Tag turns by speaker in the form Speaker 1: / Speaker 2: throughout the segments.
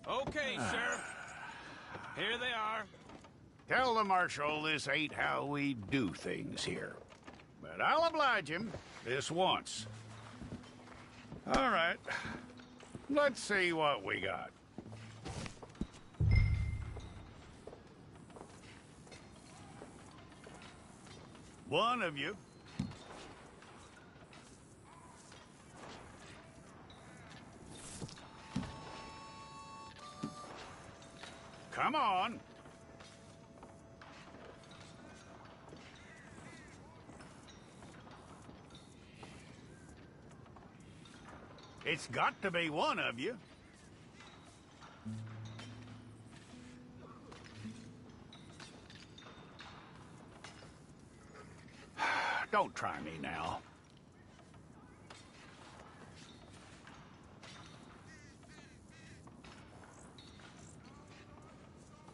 Speaker 1: Okay, Sheriff. Here they are.
Speaker 2: Tell the Marshal this ain't how we do things here. But I'll oblige him this once. All right. Let's see what we got. One of you. Come on. It's got to be one of you. Don't try me now.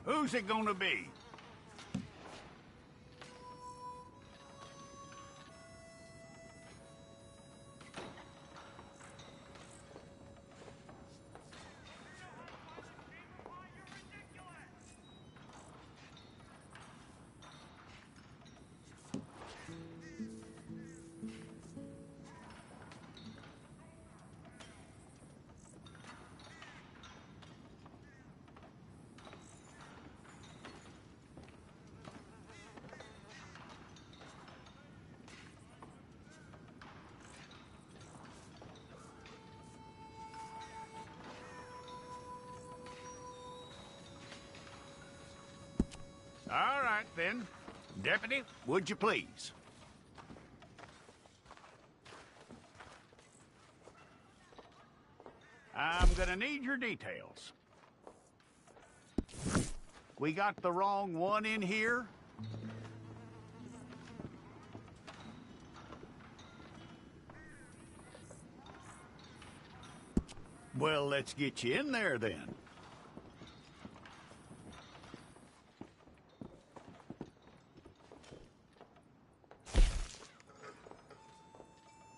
Speaker 2: Who's it gonna be? All right, then. Deputy, would you please? I'm gonna need your details. We got the wrong one in here? Well, let's get you in there, then.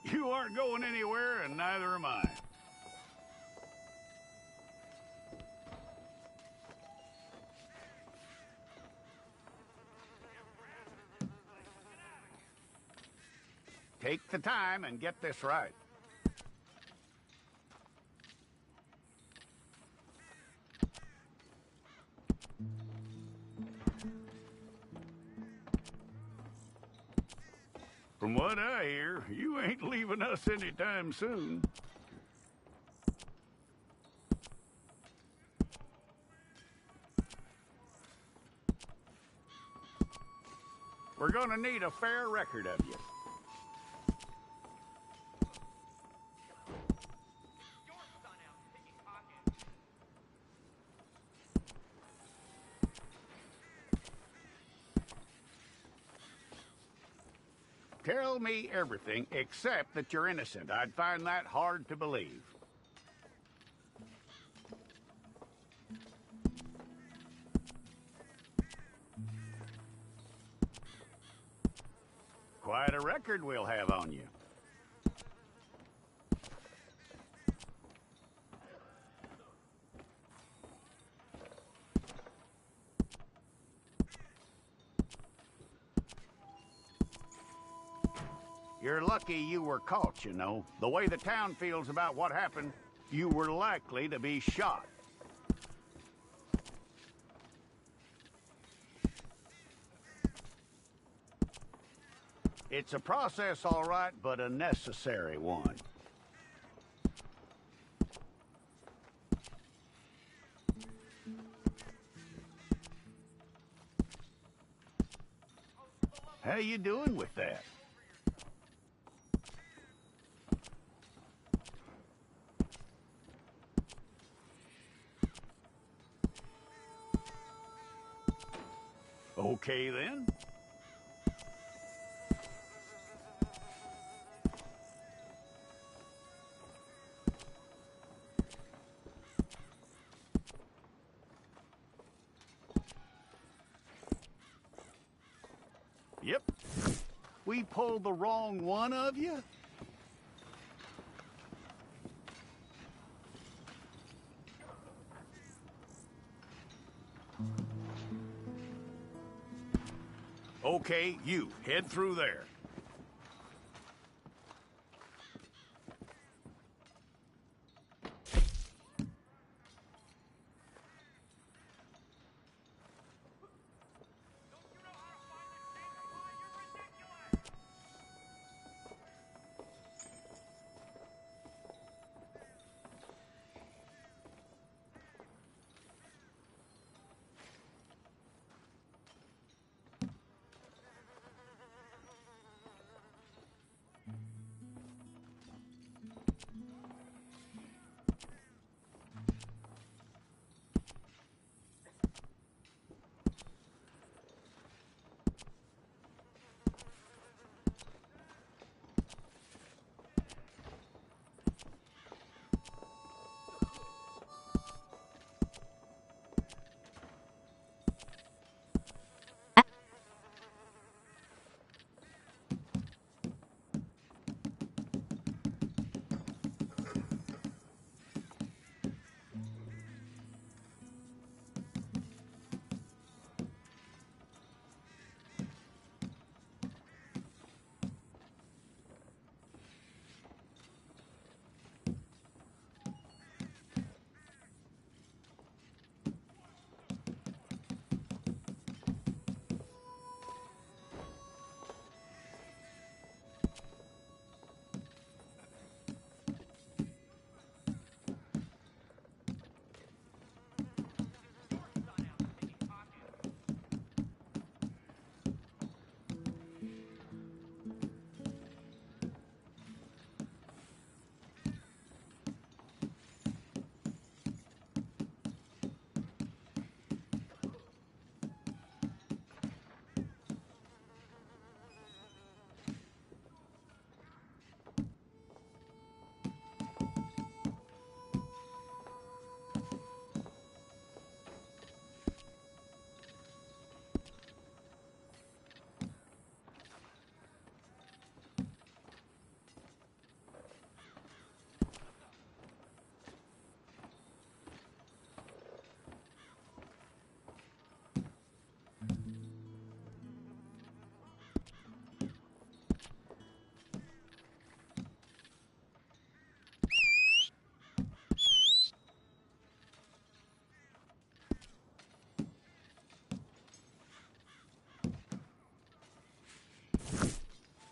Speaker 2: You aren't going anywhere, and neither am I. Take the time and get this right. From what I hear, you ain't leaving us anytime soon. We're gonna need a fair record of you. Tell me everything except that you're innocent. I'd find that hard to believe. Quite a record we'll have on you. You're lucky you were caught, you know. The way the town feels about what happened, you were likely to be shot. It's a process, all right, but a necessary one. How you doing with that? Okay, then. Yep. We pulled the wrong one of you? Okay, you, head through there.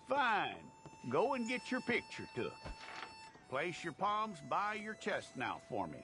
Speaker 2: Fine. Go and get your picture took. Place your palms by your chest now for me.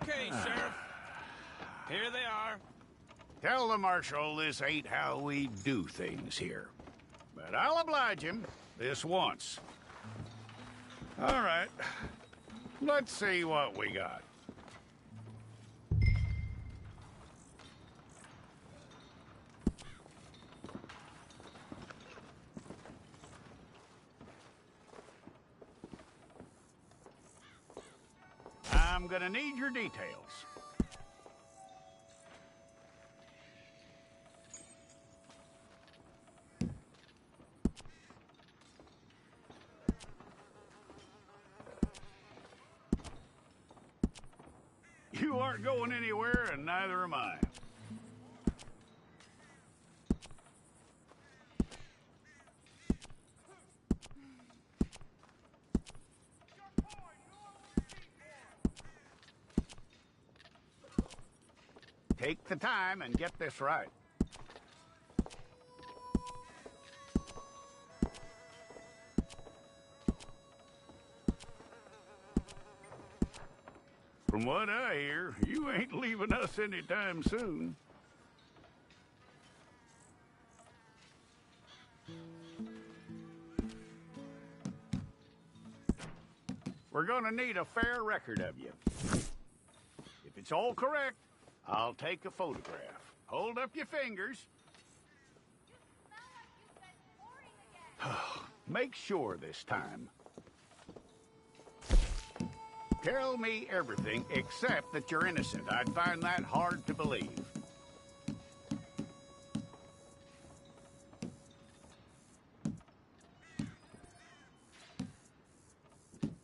Speaker 1: Okay, Sheriff. Here they are.
Speaker 2: Tell the Marshal this ain't how we do things here. But I'll oblige him this once. All right. Let's see what we got. I'm gonna need your details. You aren't going anywhere, and neither am I. Take the time and get this right. From what I hear, you ain't leaving us anytime soon. We're gonna need a fair record of you. If it's all correct, I'll take a photograph. Hold up your fingers. Make sure this time. Tell me everything except that you're innocent. I'd find that hard to believe.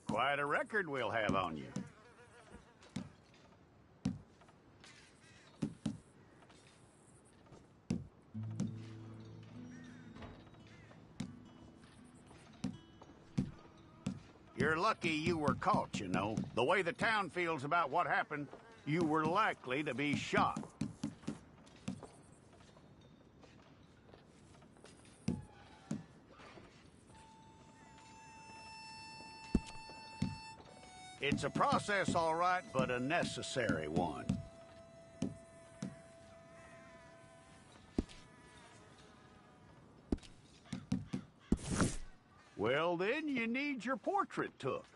Speaker 2: Quite a record we'll have on you. You're lucky you were caught, you know. The way the town feels about what happened, you were likely to be shot. It's a process, all right, but a necessary one. Well, then you need your portrait took.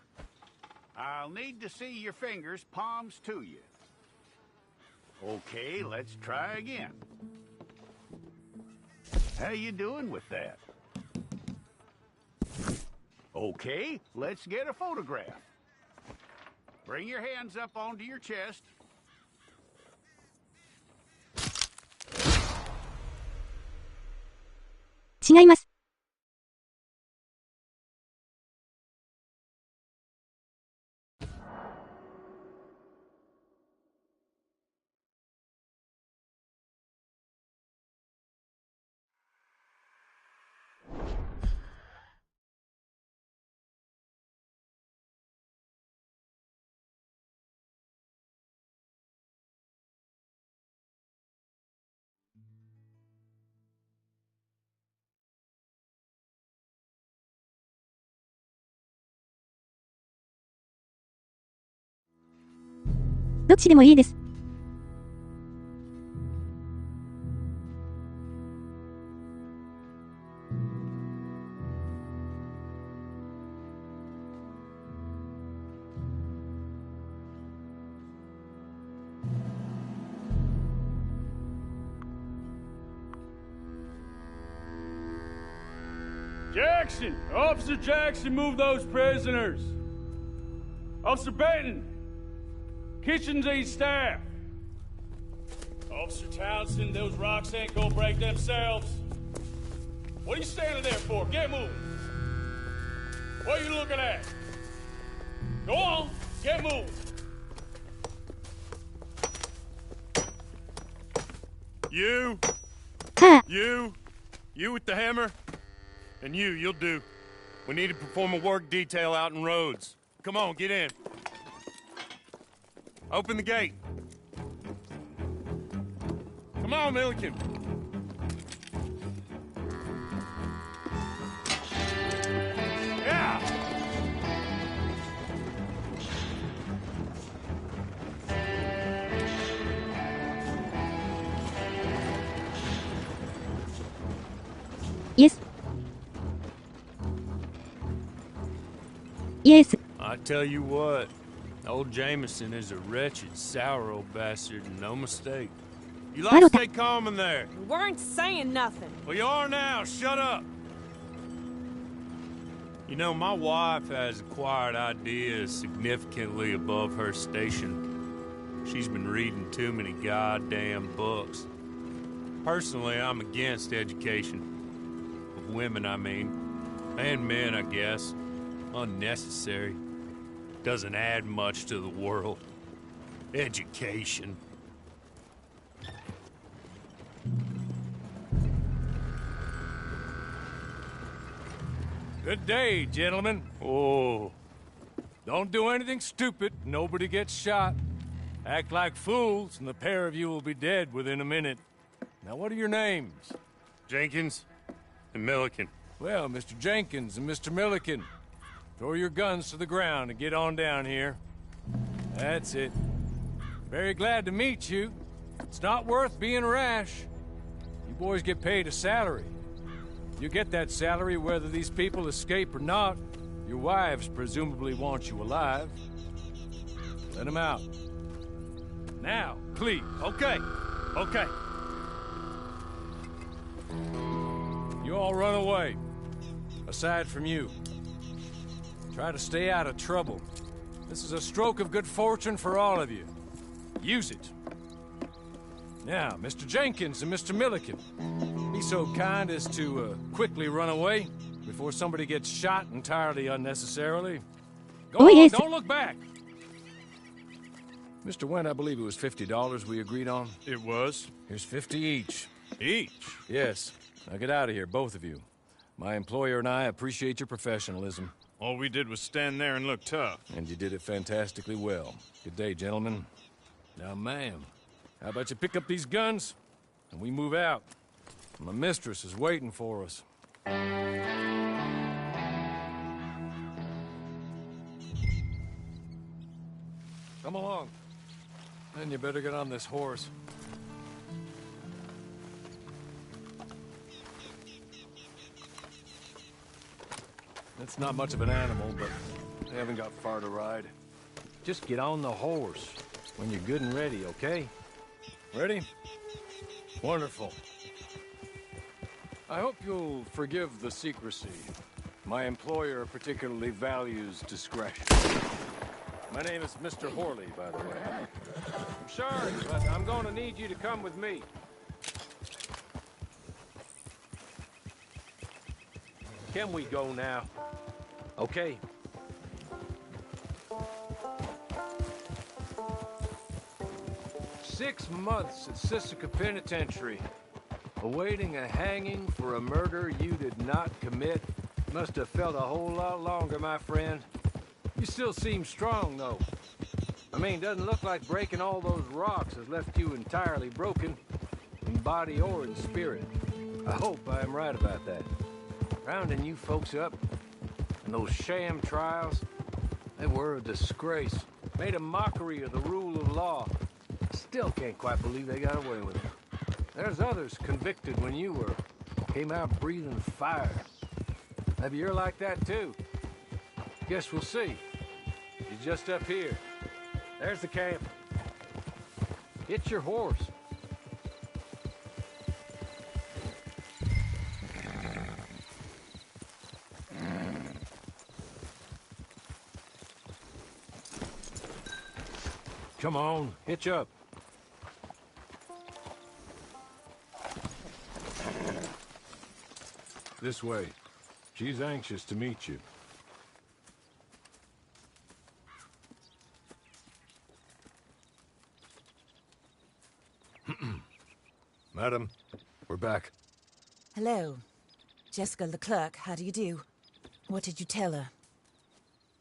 Speaker 2: I'll need to see your fingers, palms to you. Okay, let's try again. How you doing with that? Okay, let's get a photograph. Bring your hands up onto your chest.
Speaker 3: 違います。どっちでもいいです。
Speaker 1: Jackson! Officer Jackson, move those prisoners! Officer Benton! Kitchens ain't staff! Officer Townsend, those rocks ain't gonna break themselves. What are you standing there for? Get moving! What are you looking at? Go on, get moving!
Speaker 4: You!
Speaker 3: Ha!
Speaker 4: You with the hammer? And you'll do. We need to perform a work detail out in Rhodes. Come on, get in. Open the gate. Come on, Milliken. Yeah!
Speaker 3: イエス。イエス。
Speaker 4: I tell you what, old Jameson is a wretched, sour old bastard, and no mistake. You like to stay calm in there.
Speaker 5: We weren't saying nothing.
Speaker 4: Well, you are now. Shut up. You know, my wife has acquired ideas significantly above her station. She's been reading too many goddamn books. Personally, I'm against education. Of women, I mean. And men, I guess. Unnecessary. Doesn't add much to the world. Education.
Speaker 6: Good day, gentlemen.
Speaker 4: Oh.
Speaker 6: Don't do anything stupid. Nobody gets shot. Act like fools, and the pair of you will be dead within a minute. Now, what are your names?
Speaker 4: Jenkins and Milliken.
Speaker 6: Well, Mr. Jenkins and Mr. Milliken, throw your guns to the ground and get on down here. That's it. Very glad to meet you. It's not worth being rash. You boys get paid a salary. You get that salary whether these people escape or not. Your wives presumably want you alive. Let them out. Now, please.
Speaker 4: Okay. Okay.
Speaker 6: You all run away. Aside from you. Try to stay out of trouble. This is a stroke of good fortune for all of you. Use it. Now, Mr. Jenkins and Mr. Milliken, be so kind as to quickly run away before somebody gets shot entirely unnecessarily. Go on,
Speaker 3: yes.
Speaker 6: Don't look back. Mr. Wendt, I believe it was $50 we agreed on.
Speaker 4: It was.
Speaker 6: Here's 50 each.
Speaker 4: Each?
Speaker 6: Yes. Now get out of here, both of you. My employer and I appreciate your professionalism.
Speaker 4: All we did was stand there and look tough.
Speaker 6: And you did it fantastically well. Good day, gentlemen. Now, ma'am, how about you pick up these guns and we move out? My mistress is waiting for us. Come along. Then you better get on this horse. It's not much of an animal, but they haven't got far to ride. Just get on the horse when you're good and ready, okay? Ready? Wonderful. I hope you'll forgive the secrecy. My employer particularly values discretion. My name is Mr. Horley, by the way. I'm sorry, but I'm going to need you to come with me. Can we go now? Okay. "6 months at Sisika Penitentiary, awaiting a hanging for a murder you did not commit. Must have felt a whole lot longer, my friend. You still seem strong, though. I mean, doesn't look like breaking all those rocks has left you entirely broken, in body or in spirit. I hope I am right about that. Rounding you folks up, and those sham trials, they were a disgrace. Made a mockery of the rule of law. I still can't quite believe they got away with it. There's others convicted when you were. Came out breathing fire. Maybe you're like that too. Guess we'll see. He's just up here. There's the camp. Get your horse. Come on, hitch up. This way. She's anxious to meet you. Madam, we're back.
Speaker 5: Hello. Jessica Leclerc, how do you do? What did you tell her?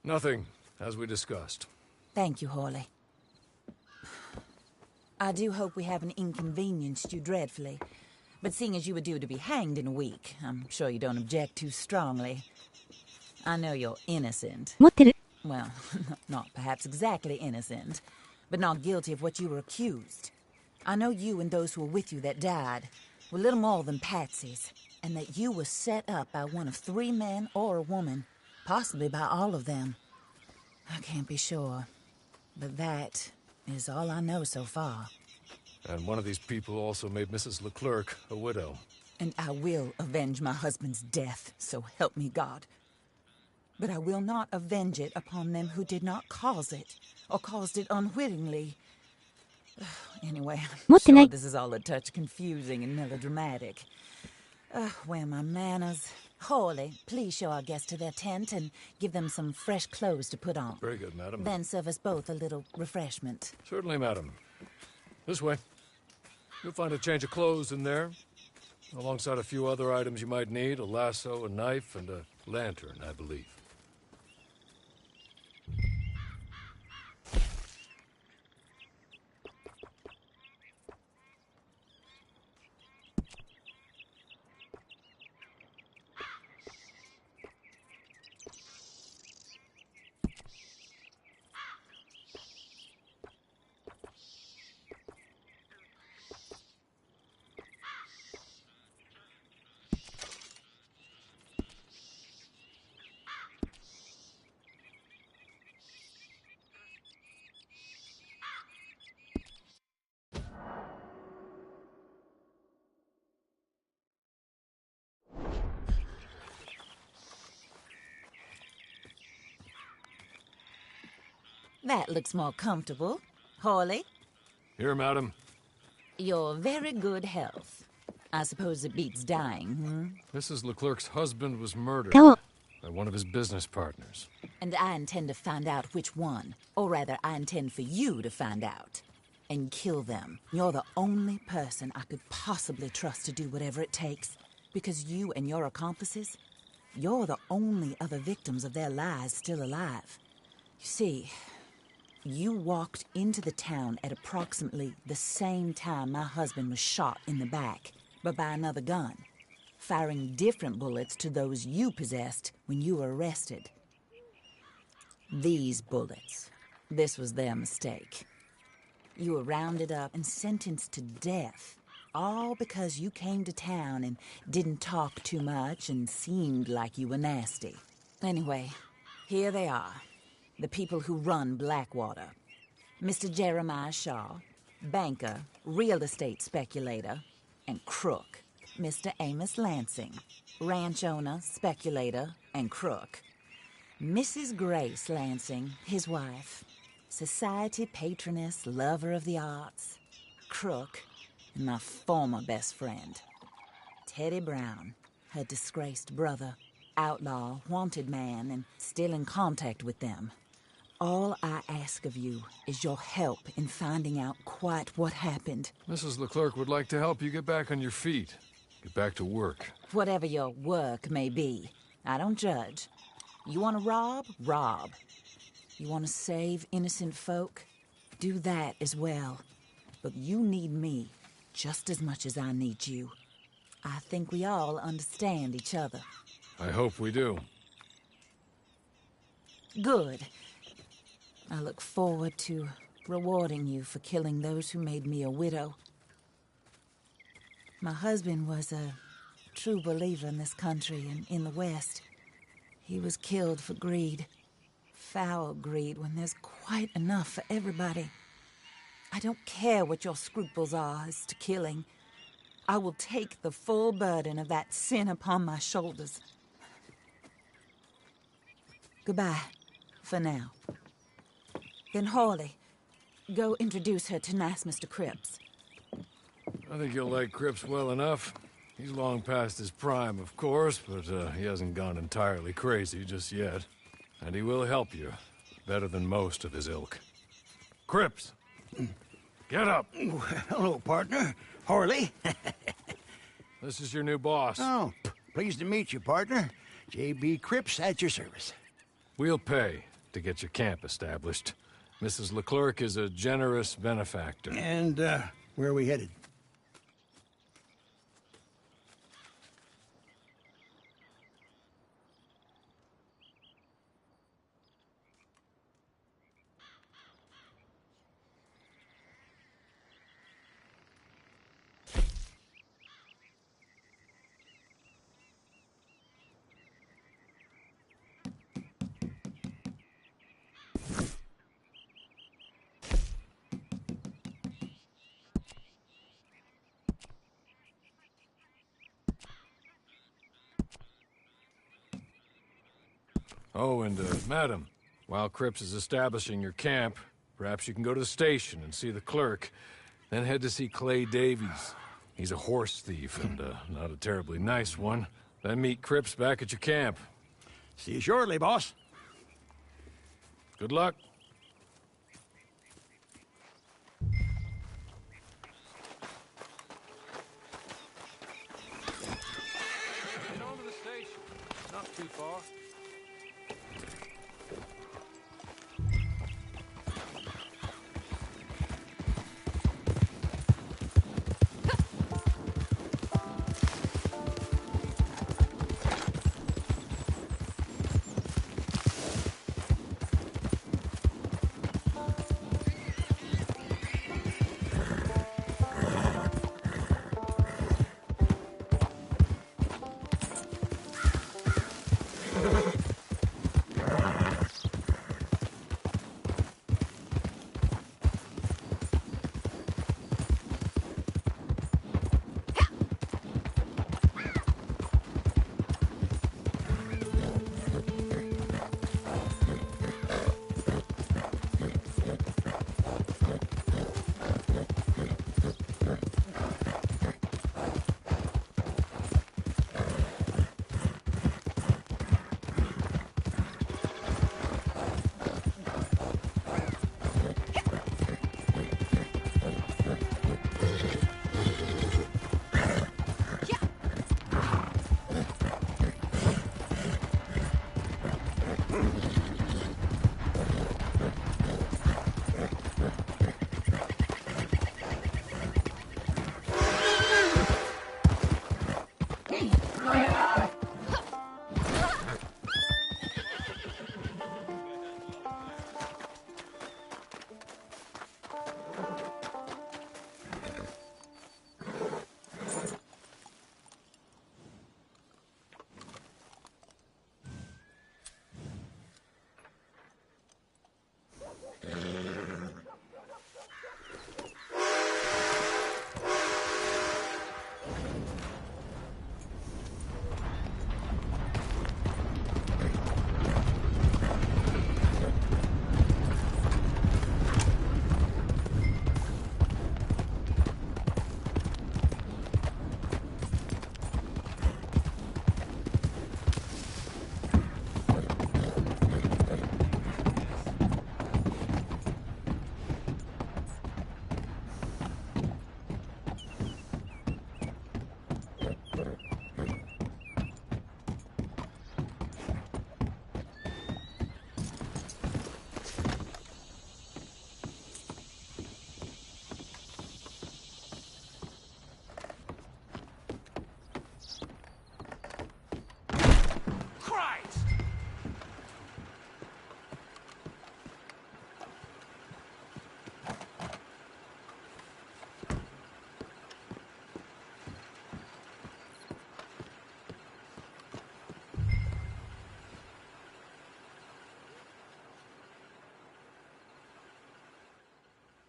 Speaker 6: Nothing, as we discussed.
Speaker 5: Thank you, Horley. I do hope we haven't inconvenienced you dreadfully. But seeing as you were due to be hanged in a week, I'm sure you don't object too strongly. I know you're innocent.
Speaker 3: 持ってる。
Speaker 5: Well, not perhaps exactly innocent, but not guilty of what you were accused. I know you and those who were with you that died were little more than patsies. and that you were set up by one of 3 men or a woman, possibly by all of them. I can't be sure, but that is all I know so far.
Speaker 6: And one of these people also made Mrs. Leclerc a widow.
Speaker 5: And I will avenge my husband's death, so help me God. But I will not avenge it upon them who did not cause it, or caused it unwittingly. Anyway, I'm sure this is all a touch confusing and melodramatic. Where are my manners? Hawley, please show our guests to their tent and give them some fresh clothes to put on.
Speaker 6: Very good, madam.
Speaker 5: Then serve us both a little refreshment.
Speaker 6: Certainly, madam. This way. You'll find a change of clothes in there, alongside a few other items you might need, a lasso, a knife, and a lantern, I believe.
Speaker 5: That looks more comfortable. Hawley?
Speaker 6: Here, madam.
Speaker 5: Your very good health. I suppose it beats dying,
Speaker 6: Mrs. Leclerc's husband was murdered
Speaker 3: Go.
Speaker 6: by one of his business partners.
Speaker 5: And I intend to find out which one. Or rather, I intend for you to find out. And kill them. You're the only person I could possibly trust to do whatever it takes. Because you and your accomplices, you're the only other victims of their lies still alive. You see, you walked into the town at approximately the same time my husband was shot in the back, but by another gun, firing different bullets to those you possessed when you were arrested. These bullets, this was their mistake. You were rounded up and sentenced to death, all because you came to town and didn't talk too much and seemed like you were nasty. Anyway, here they are. The people who run Blackwater. Mr. Jeremiah Shaw, banker, real estate speculator, and crook. Mr. Amos Lansing, ranch owner, speculator, and crook. Mrs. Grace Lansing, his wife, society patroness, lover of the arts, crook, and my former best friend. Teddy Brown, her disgraced brother, outlaw, wanted man, and still in contact with them. All I ask of you is your help in finding out quite what happened.
Speaker 6: Mrs. Leclerc would like to help you get back on your feet. Get back to work.
Speaker 5: Whatever your work may be, I don't judge. You want to rob? Rob. You want to save innocent folk? Do that as well. But you need me just as much as I need you. I think we all understand each other.
Speaker 6: I hope we do.
Speaker 5: Good. I look forward to rewarding you for killing those who made me a widow. My husband was a true believer in this country and in the West. He was killed for greed. Foul greed when there's quite enough for everybody. I don't care what your scruples are as to killing. I will take the full burden of that sin upon my shoulders. Goodbye, for now. Then Hawley, go introduce her to nice Mr. Cripps.
Speaker 6: I think you'll like Cripps well enough. He's long past his prime, of course, but he hasn't gone entirely crazy just yet. And he will help you, better than most of his ilk. Cripps! Get up!
Speaker 2: Hello, partner. Hawley.
Speaker 6: This is your new boss.
Speaker 2: Oh, pleased to meet you, partner. J.B. Cripps at your service.
Speaker 6: We'll pay to get your camp established. Mrs. Leclerc is a generous benefactor.
Speaker 2: And, where are we headed?
Speaker 7: Oh, and, madam, while Cripps is establishing your camp, perhaps you can go to the station and see the clerk, then head to see Clay Davies. He's a horse thief, and, not a terribly nice one. Then meet Cripps back at your camp.
Speaker 2: See you shortly, boss.
Speaker 7: Good luck.
Speaker 6: Get on to the station. Not too far.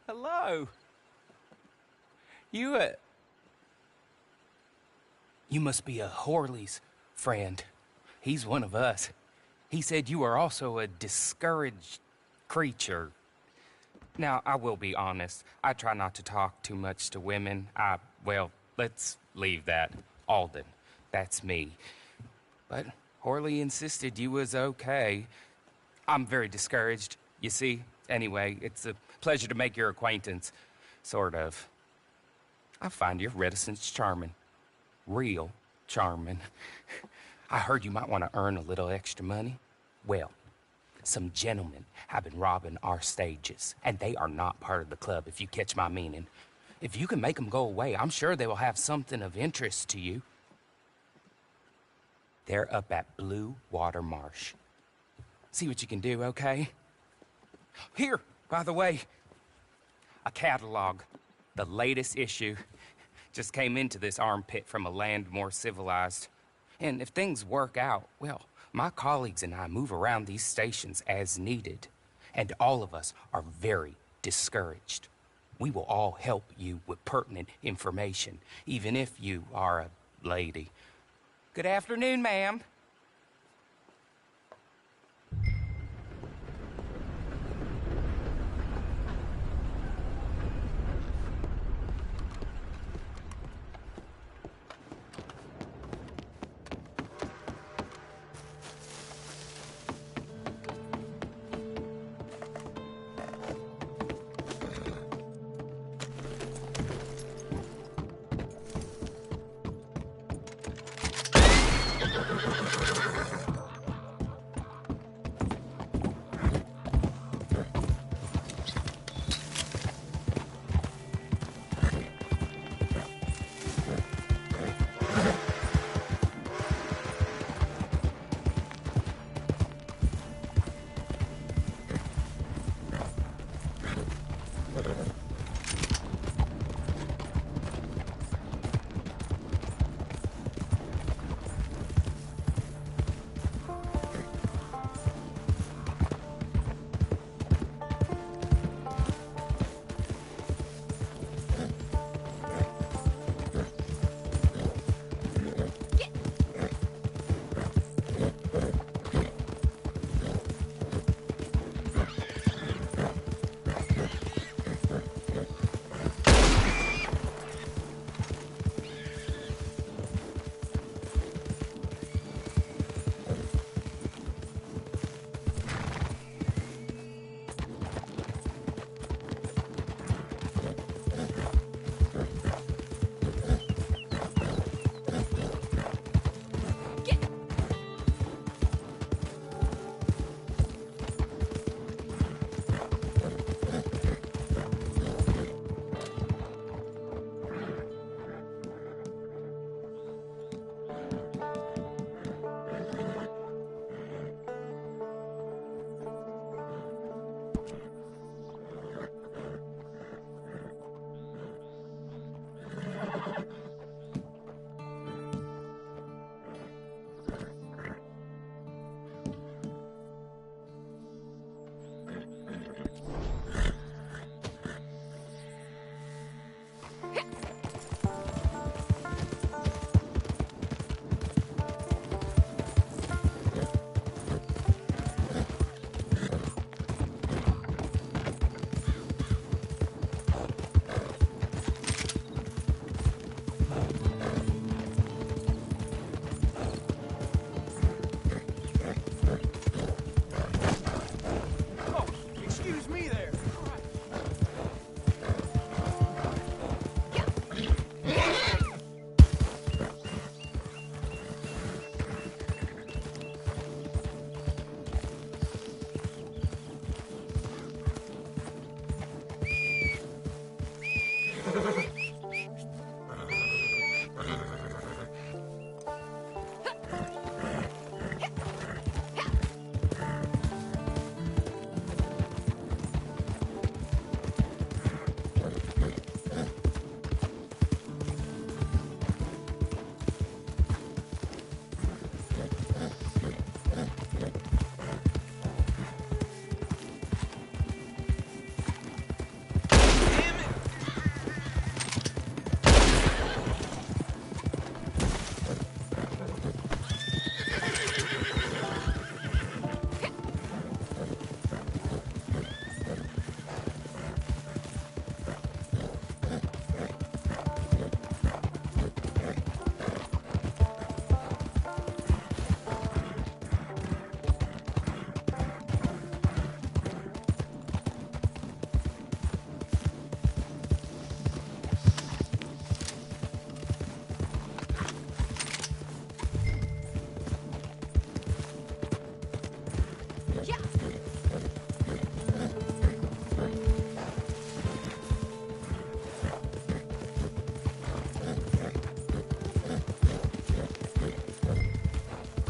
Speaker 8: Hello. You must be a Horley's friend. He's one of us. He said you are also a discouraged creature. Now, I will be honest. I try not to talk too much to women. Well, let's leave that. Alden. That's me. But Horley insisted you was okay. I'm very discouraged, you see. Anyway, it's a pleasure to make your acquaintance. Sort of. I find your reticence charming. Real charming. I heard you might want to earn a little extra money. Well, some gentlemen have been robbing our stages, and they are not part of the club, if you catch my meaning. If you can make them go away, I'm sure they will have something of interest to you. They're up at Blue Water Marsh. See what you can do, okay? Here, by the way, a catalog. The latest issue. Just came into this armpit from a land more civilized. And if things work out, well, my colleagues and I move around these stations as needed. And all of us are very discouraged. We will all help you with pertinent information, even if you are a lady. Good afternoon, ma'am.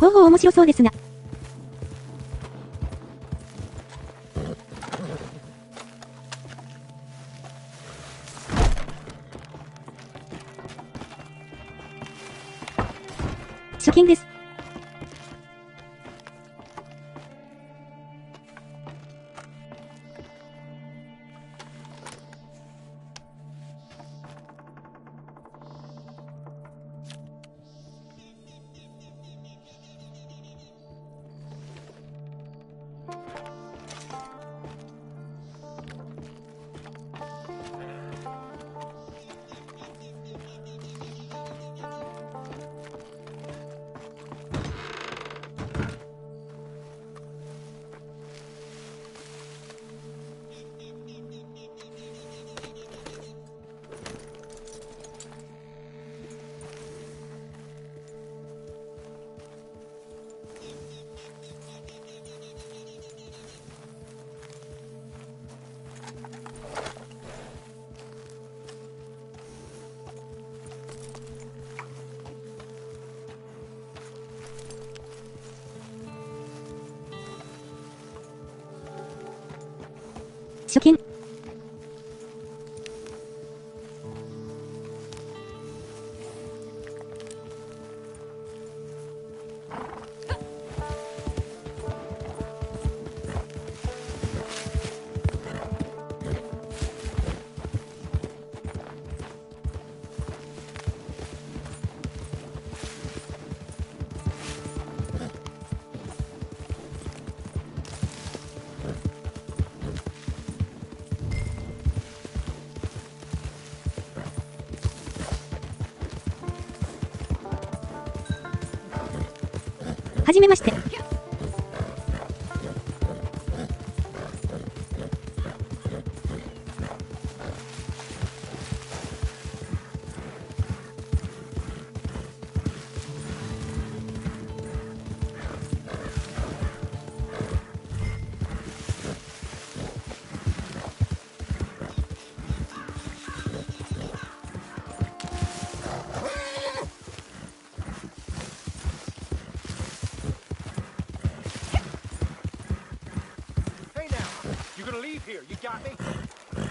Speaker 3: 方法面白そうですな。初見です。初見。はじめまして。
Speaker 6: Here, you got me?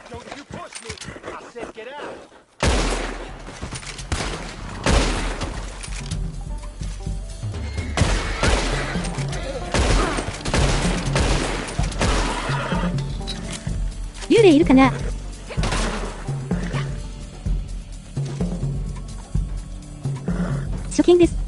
Speaker 6: Don't you push me. I said get out.
Speaker 3: 幽霊いるかな？初見です。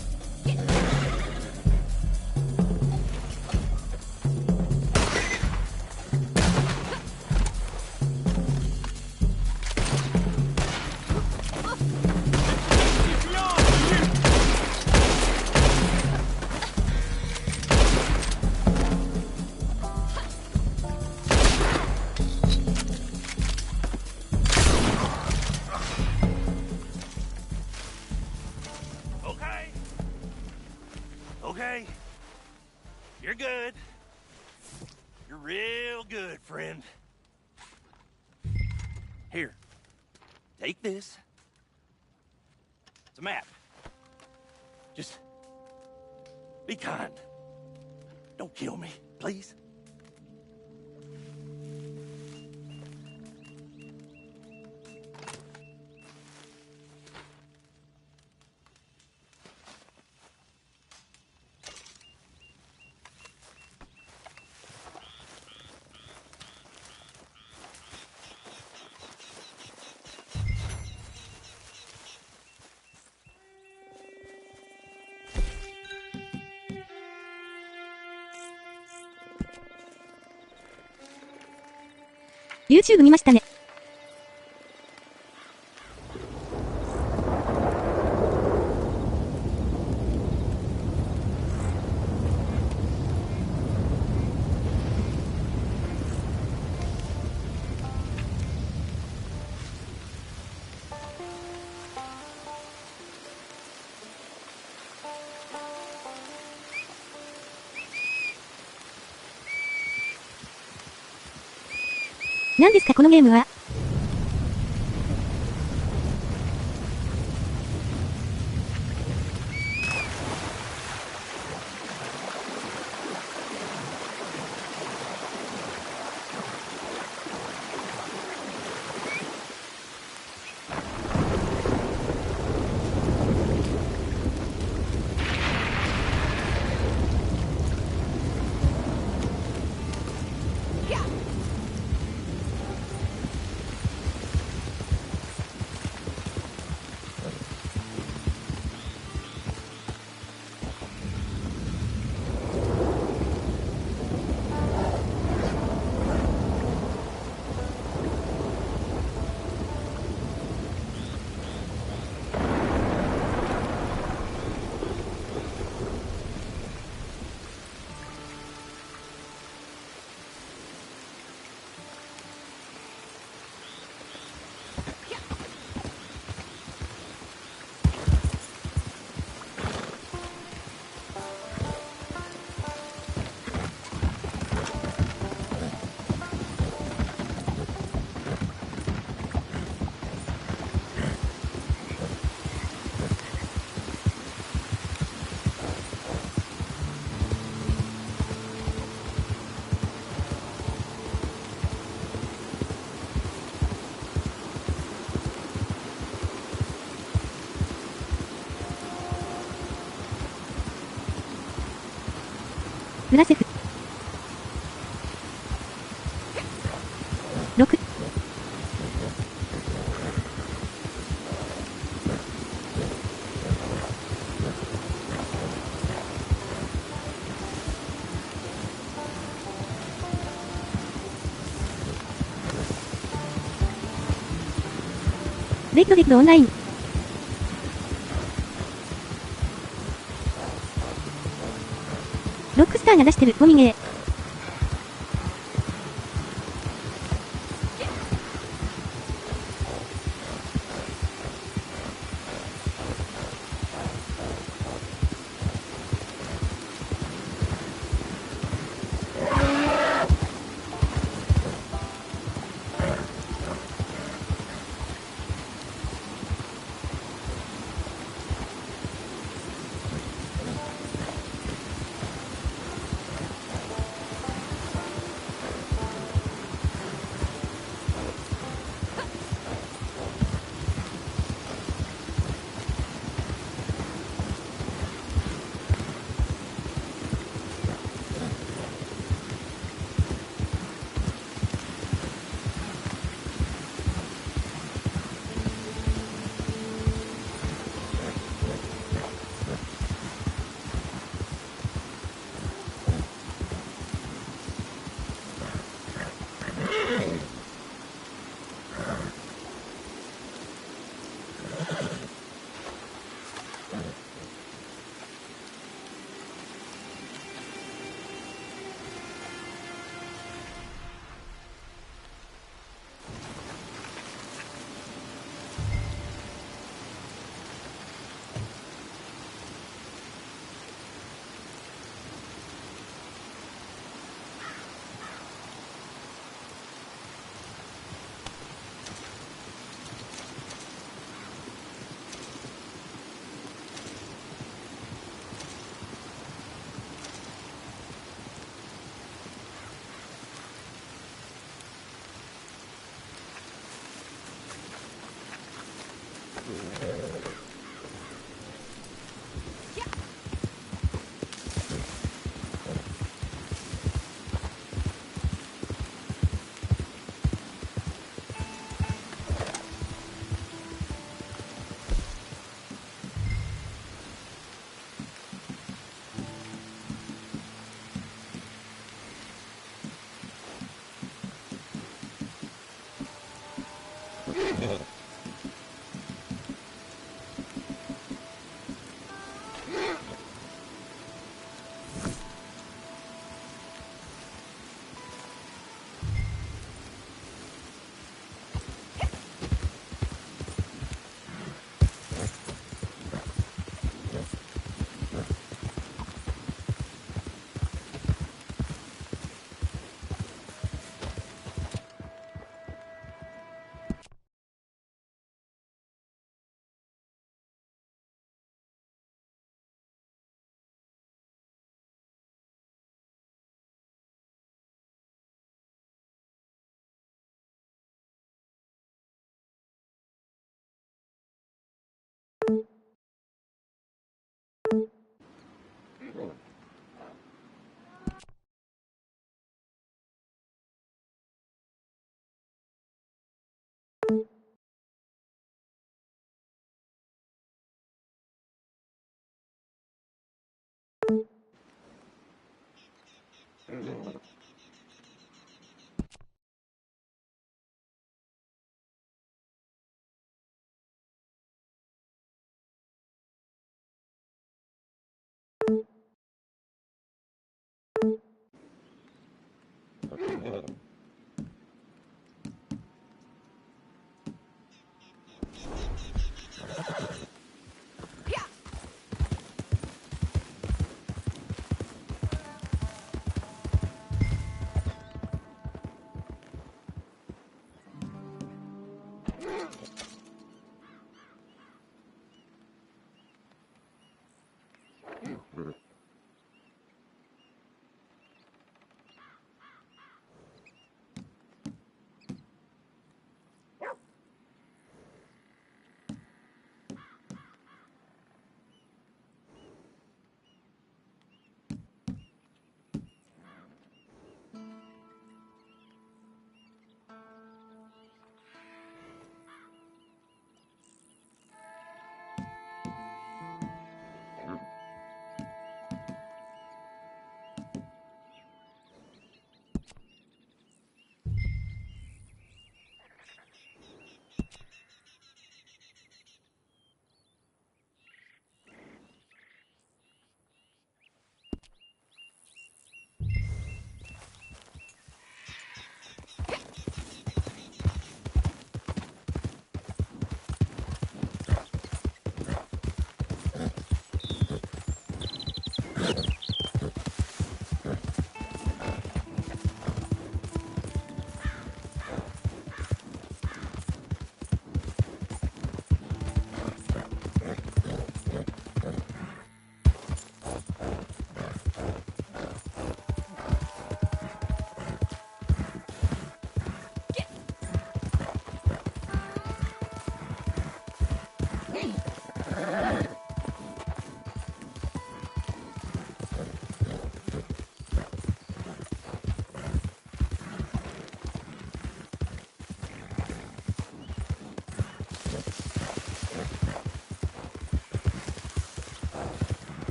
Speaker 9: Okay. You're good. You're real good, friend. Here. Take this. It's a map. Just be kind. Don't kill me, please.
Speaker 3: YouTube 見ましたね。何ですかこのゲームは。プラセフ。6。レイプロジェクトオンライン。ロックスターが出してる、ゴミゲー。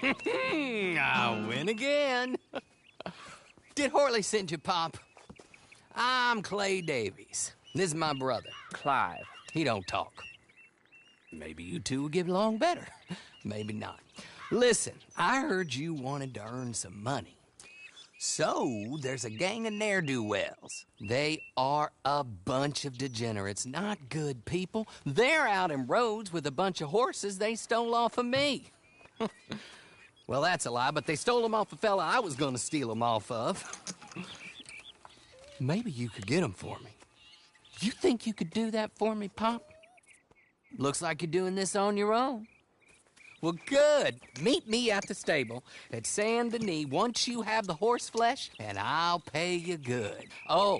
Speaker 10: I win again. Did Horley send you, Pop? I'm Clay Davies. This is my brother, Clive. He don't talk. Maybe you two will get along better. Maybe not. Listen, I heard you wanted to earn some money. So, there's a gang of ne'er-do-wells. They are a bunch of degenerates, not good people. They're out in roads with a bunch of horses they stole off of me. Well, that's a lie, but they stole them off a fella I was gonna steal them off of. Maybe you could get them for me. You think you could do that for me, Pop? Looks like you're doing this on your own. Well, good. Meet me at the stable at Saint Denis once you have the horse flesh, and I'll pay you good. Oh,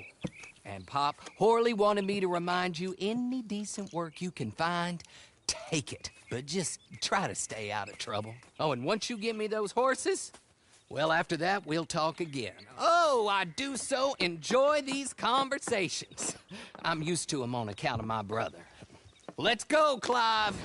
Speaker 10: and Pop, Horley wanted me to remind you, any decent work you can find, take it. But just try to stay out of trouble. Oh, and once you give me those horses, well, after that, we'll talk again. Oh, I do so enjoy these conversations. I'm used to them on account of my brother. Let's go, Clive.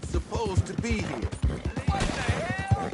Speaker 11: Supposed to be here.
Speaker 6: What the hell?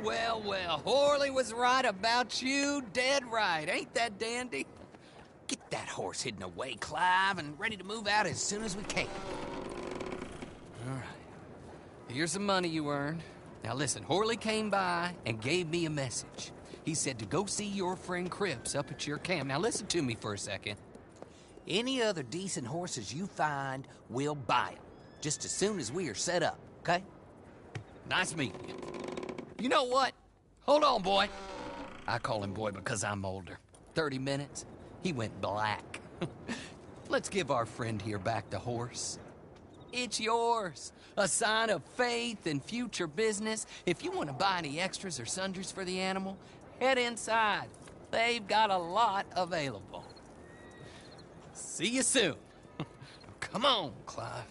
Speaker 10: Well, well, well. Horley was right about you. Dead right. Ain't that dandy? Get that horse hidden away, Clive, and ready to move out as soon as we can. All right. Here's the money you earned. Now listen, Horley came by and gave me a message. He said to go see your friend Cripps up at your camp. Now listen to me for a second. Any other decent horses you find, we'll buy them. Just as soon as we are set up, okay? Nice meeting you. You know what? Hold on, boy. I call him boy because I'm older. 30 minutes, he went black. Let's give our friend here back the horse. It's yours. A sign of faith and future business. If you want to buy any extras or sundries for the animal, head inside. They've got a lot available. See you soon. Come on, Clive.